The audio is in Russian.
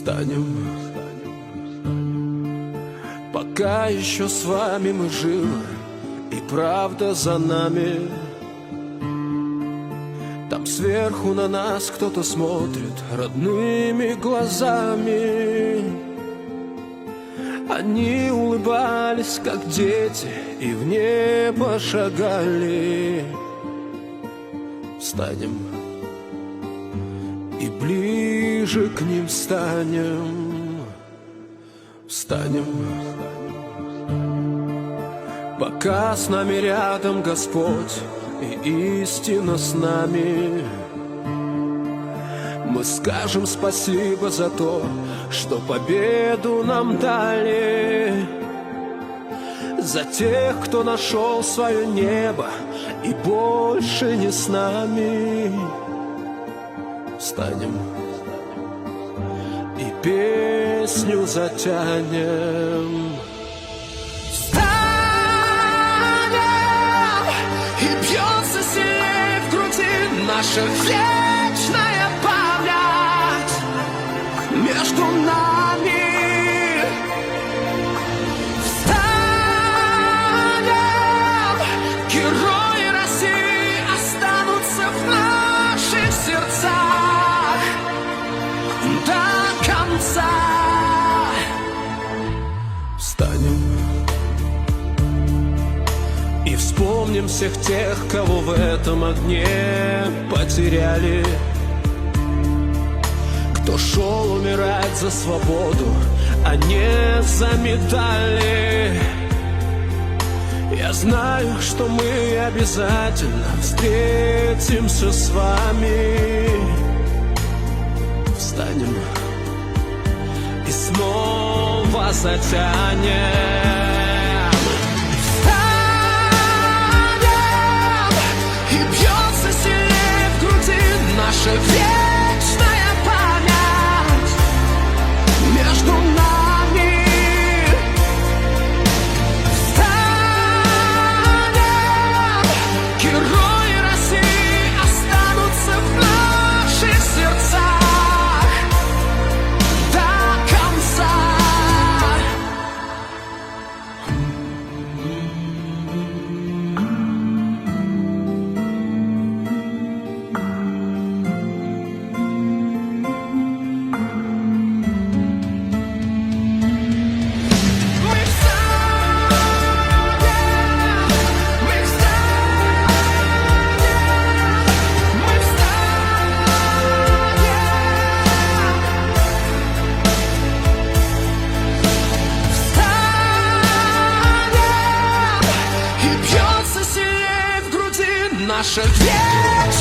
Встанем, пока еще с вами мы живы, и правда за нами. Там сверху на нас кто-то смотрит родными глазами. Они улыбались, как дети, и в небо шагали. Встанем и ближе к ним станем. Встанем, пока с нами рядом Господь и истина с нами. Мы скажем спасибо за то, что победу нам дали, за тех, кто нашел свое небо и больше не с нами. Встанем и песню затянем. Встанем, и бьется сильнее в груди наша вечная память между нами. Встанем, герои России останутся в наших сердцах до конца. Встанем и вспомним всех тех, кого в этом огне потеряли, кто шел умирать за свободу, а не за медали. Я знаю, что мы обязательно встретимся с вами. Встанем и снова затянем. Наша вечная память между нами. Встанем, герои России останутся в наших сердцах до конца. Наша вечная